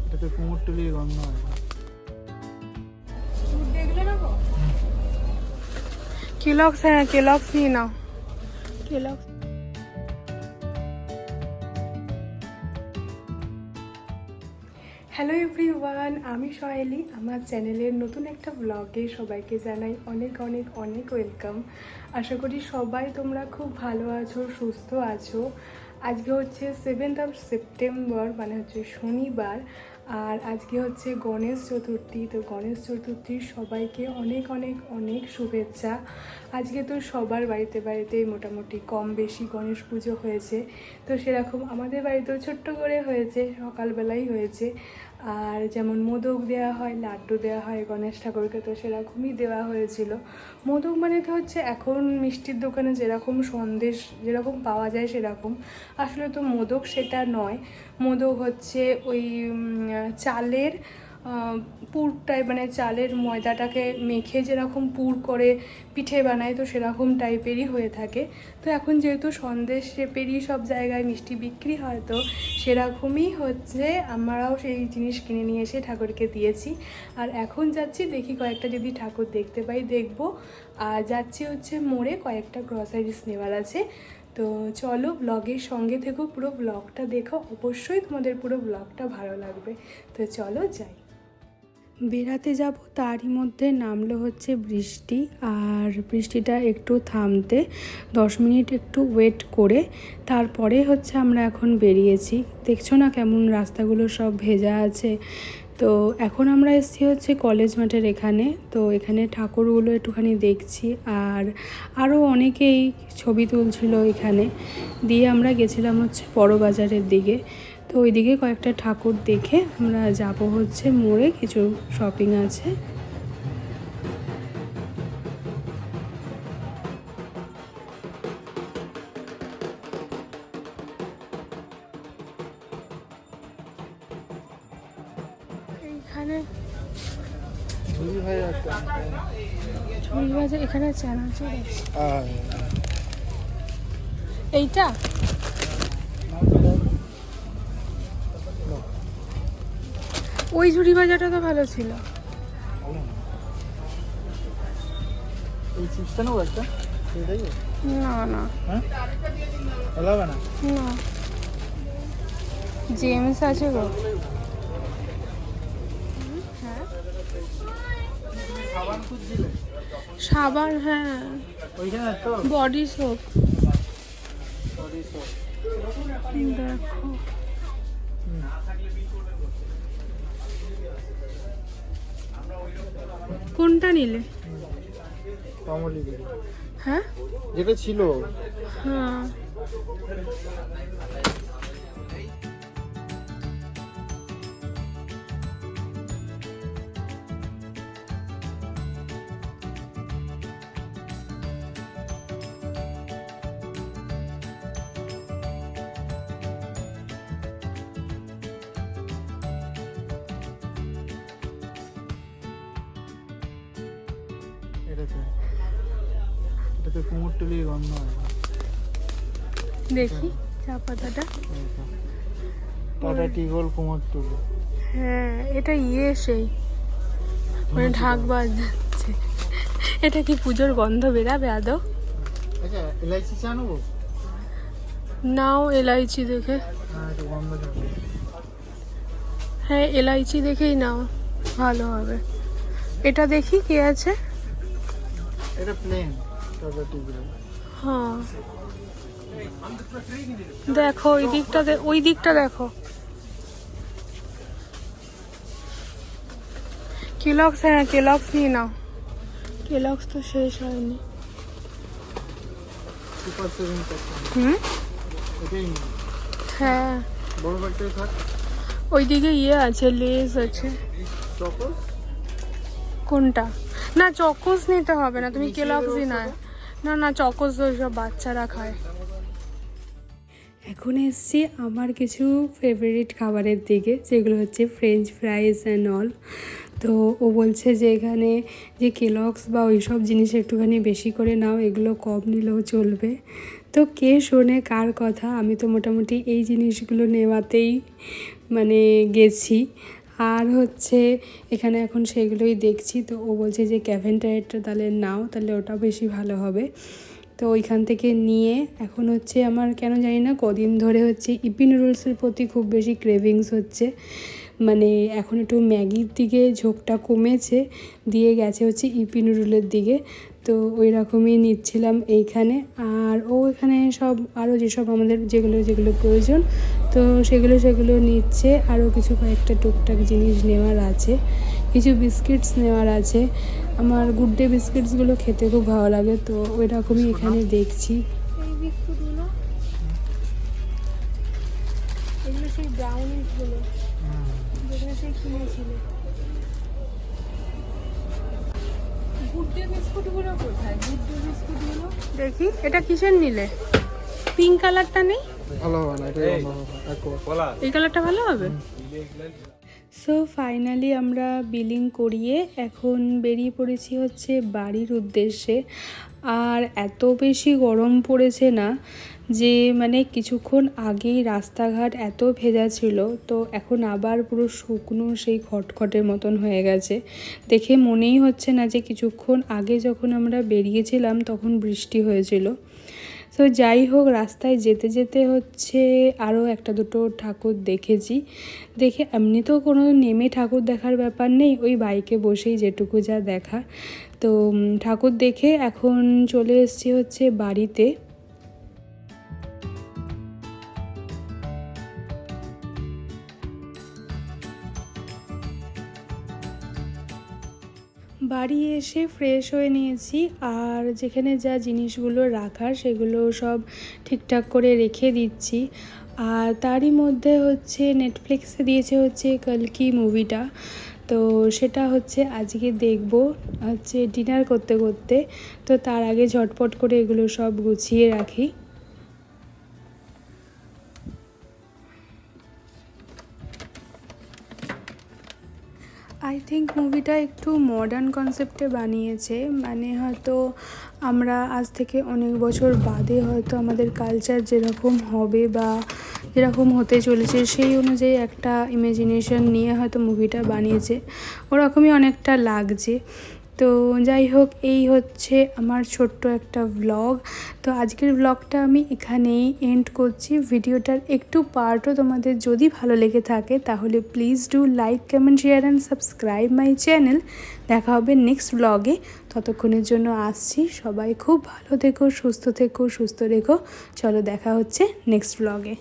এটাতে কুমোরটুলির গন্ধ হয়। কেলগস, হ্যাঁ কেলগস নিয়ে নাও। কেলগস হ্যালো এভরিওয়ান, আমি সহেলি। আমার চ্যানেলের নতুন একটা ব্লগে সবাইকে জানাই অনেক অনেক অনেক ওয়েলকাম। আশা করি সবাই তোমরা খুব ভালো আছো, সুস্থ আছো। আজকে হচ্ছে 7th সেপ্টেম্বর, মানে হচ্ছে শনিবার। আর আজকে হচ্ছে গণেশ চতুর্থী। তো গণেশ চতুর্থীর সবাইকে অনেক অনেক অনেক শুভেচ্ছা। আজকে তো সবার বাড়িতে বাড়িতেই মোটামুটি কম বেশি গণেশ পুজো হয়েছে। তো সেরকম আমাদের বাড়িতেও ছোট্ট করে হয়েছে, সকালবেলাই হয়েছে। আর যেমন মোদক দেওয়া হয়, লাড্ডু দেওয়া হয় গণেশ ঠাকুরকে, তো সেরকমই দেওয়া হয়েছিল। মোদক মানে তো হচ্ছে এখন মিষ্টির দোকানে যেরকম সন্দেশ যেরকম পাওয়া যায় সেরকম, আসলে তো মোদক সেটা নয়। মোদক হচ্ছে ওই চালের পুরটাই, মানে চালের ময়দাটাকে মেখে যেরকম পুর করে পিঠে বানায়, তো সেরকম টাইপেরই হয়ে থাকে। তো এখন যেহেতু সন্দেশ শেপেরই সব জায়গায় মিষ্টি বিক্রি হয়, তো সেরকমই হচ্ছে আমরাও সেই জিনিস কিনে নিয়ে এসে ঠাকুরকে দিয়েছি। আর এখন যাচ্ছি, দেখি কয়েকটা যদি ঠাকুর দেখতে পাই দেখবো। আর যাচ্ছি হচ্ছে মোড়ে, কয়েকটা গ্রসারিস নেওয়ার আছে। তো চলো ব্লগের সঙ্গে থেকো, পুরো ব্লগটা দেখো, অবশ্যই তোমাদের পুরো ব্লগটা ভালো লাগবে। তো চলো যাই। বেড়াতে যাব, তারই মধ্যে নামলো হচ্ছে বৃষ্টি। আর বৃষ্টিটা একটু থামতে 10 মিনিট একটু ওয়েট করে তারপরে হচ্ছে আমরা এখন বেরিয়েছি। দেখছো না কেমন রাস্তাগুলো সব ভেজা আছে। তো এখন আমরা এসেছি হচ্ছে কলেজ মাঠের এখানে। তো এখানে ঠাকুরগুলো একটুখানি দেখছি, আর আরও অনেকেই ছবি তুলছিল এখানে। দিয়ে আমরা গেছিলাম হচ্ছে বড় বাজারের দিকে। তো ওইদিকে কয়েকটা ঠাকুর দেখে আমরা যাব হচ্ছে মোড়ে, কিছু শপিং আছে। এইখানে ঝুড়ি ভাই একটা ঝুড়ি বাজার, এখানে চানাচুর আছে। আর এইটা ওই ঝুড়ি বাজারটা তো ভালো ছিল। এই চিপসটা নেবো একটা, সেটাই না না হ্যাঁ ভালো হবে না। না, জেমস আছে গো। হ্যাঁ সাবান খুঁজছিলে? সাবান, হ্যাঁ ওইখানে তো বডি সোপ। Body soap. দেখো কোনটা নিলে? কমলি হ্যাঁ যেটা ছিল। হ্যাঁ এটাতে কুমোরটুলির গন্ধ হয়। দেখি চা পাতাটা। টাটা টি গোল্ড কুমোরটুলি। হ্যাঁ এটা সেই মানে ঢাক বাজাচ্ছে। এটা কি পুজোর গন্ধ বেরাবে আদৌ? আচ্ছা এলআইসি চা নেবো? নাও এলাইচি দেখে। হ্যাঁ একটু গন্ধ যাবে। হ্যাঁ এলাইচি দেখেই নাও, ভালো হবে। এটা দেখি কি আছে। এটা প্লেন টাটা টি গোল্ড। হ্যাঁ দেখো ওই দিকটা, ওই দিকটা দেখো। কেলগস, হ্যাঁ কেলগস নিয়ে নাও। কেলগস তো শেষ হয়নি। সুপার 7%। হুম এটাই নেই, হ্যাঁ বড় ব্যাগটাই থাক। ওইদিকে আছে, লেস আছে। চকোস কোনটা? না চকোস নিতে হবে না, তুমি কেলগসই না। না না চকোস ওই সব বাচ্চারা খায়। এখন এসছি আমার কিছু ফেভারিট খাবারের দিকে, যেগুলো হচ্ছে ফ্রেঞ্চ ফ্রাইস অ্যান্ড অল। তো ও বলছে যে এখানে যে কেলগস বা ওই সব জিনিস একটুখানি বেশি করে নাও, এগুলো কম নিলেও চলবে। তো কে শোনে কার কথা, আমি তো মোটামুটি এই জিনিসগুলো নেওয়াতেই মানে গেছি। আর হচ্ছে এখানে এখন সেগুলোই দেখছি। তো ও বলছে যে ক্যাভেন টায়ারটা তাহলে নাও, তাহলে ওটা বেশি ভালো হবে। তো ওইখান থেকে নিয়ে এখন হচ্ছে আমার কেন জানি না কদিন ধরে হচ্ছে ইপি নুডলসের প্রতি খুব বেশি ক্রেভিংস হচ্ছে। মানে এখন একটু ম্যাগির দিকে ঝোঁকটা কমেছে, দিয়ে গেছে হচ্ছে ইপি নুডলের দিকে। তো ওই রকমই নিচ্ছিলাম এইখানে। আর ও এখানে সব আরও যেসব আমাদের যেগুলো প্রয়োজন তো সেগুলো নিচ্ছে। আরও কিছু কয়েকটা টুকটাক জিনিস নেওয়ার আছে, কিছু বিস্কিটস নেওয়ার আছে। আমার গুড ডে বিস্কিটসগুলো খেতে খুব ভালো লাগে, তো ওই রকমই এখানে দেখছি। এই বিস্কুটগুলো, এগুলো সেই ব্রাউনিসগুলো যেগুলো সেই কিনেছিল। গুড ডে বিস্কুটগুলো কোথায়? গুড ডে বিস্কুটগুলো দেখি। এটা কিসের নিলে? পিঙ্ক কালারটা নেই? ভালো হবে না, এটা ভালো হবে। এই কালারটা ভালো হবে। সো ফাইনালি আমরা বিলিং করিয়ে এখন বেরিয়ে পড়েছি হচ্ছে বাড়ির উদ্দেশ্যে। আর এত বেশি গরম পড়েছে না যে মানে কিছুক্ষণ আগেই রাস্তাঘাট এত ভেজা ছিল, তো এখন আবার পুরো শুকনো সেই খটখটের মতন হয়ে গেছে। দেখে মনেই হচ্ছে না যে কিছুক্ষণ আগে যখন আমরা বেরিয়েছিলাম তখন বৃষ্টি হয়েছিল। তো যাই হোক, রাস্তায় যেতে যেতে হচ্ছে আরও একটা দুটো ঠাকুর দেখেছি। দেখে এমনিতেও কোনো নেমে ঠাকুর দেখার ব্যাপার নেই, ওই বাইকে বসেই যেটুকু যা দেখা। তো ঠাকুর দেখে এখন চলে এসেছি হচ্ছে বাড়িতে। বাড়ি এসে ফ্রেশ হয়ে নিয়েছি, আর যেখানে যা জিনিসগুলো রাখার সেগুলো সব ঠিকঠাক করে রেখে দিচ্ছি। আর তারই মধ্যে হচ্ছে নেটফ্লিক্সে দিয়েছে হচ্ছে কল্কি মুভিটা, তো সেটা হচ্ছে আজকে দেখব হচ্ছে ডিনার করতে করতে। তো তার আগে ঝটপট করে এগুলো সব গুছিয়ে রাখি। আই থিঙ্ক মুভিটা একটু মডার্ন কনসেপ্টে বানিয়েছে, মানে হয়তো আমরা আজ থেকে অনেক বছর বাদে হয়তো আমাদের কালচার যেরকম হবে বা যেরকম হতে চলেছে সেই অনুযায়ী একটা ইমাজিনেশন নিয়ে হয়তো মুভিটা বানিয়েছে, ওরকমই অনেকটা লাগছে। তো যাই হোক, এই হচ্ছে আমার ছোট্ট একটা ভ্লগ। তো আজকের ভ্লগটা আমি এখানেই এন্ড করছি। ভিডিওটার একটু পার্টও তোমাদের যদি ভালো লেগে থাকে তাহলে please do like, comment, share and subscribe my channel. দেখা হবে নেক্সট ভ্লগে। ততক্ষণের জন্য আসছি। সবাই খুব ভালো থেকো, সুস্থ থেকো, সুস্থ রেখো। চলো দেখা হচ্ছে নেক্সট ভ্লগে।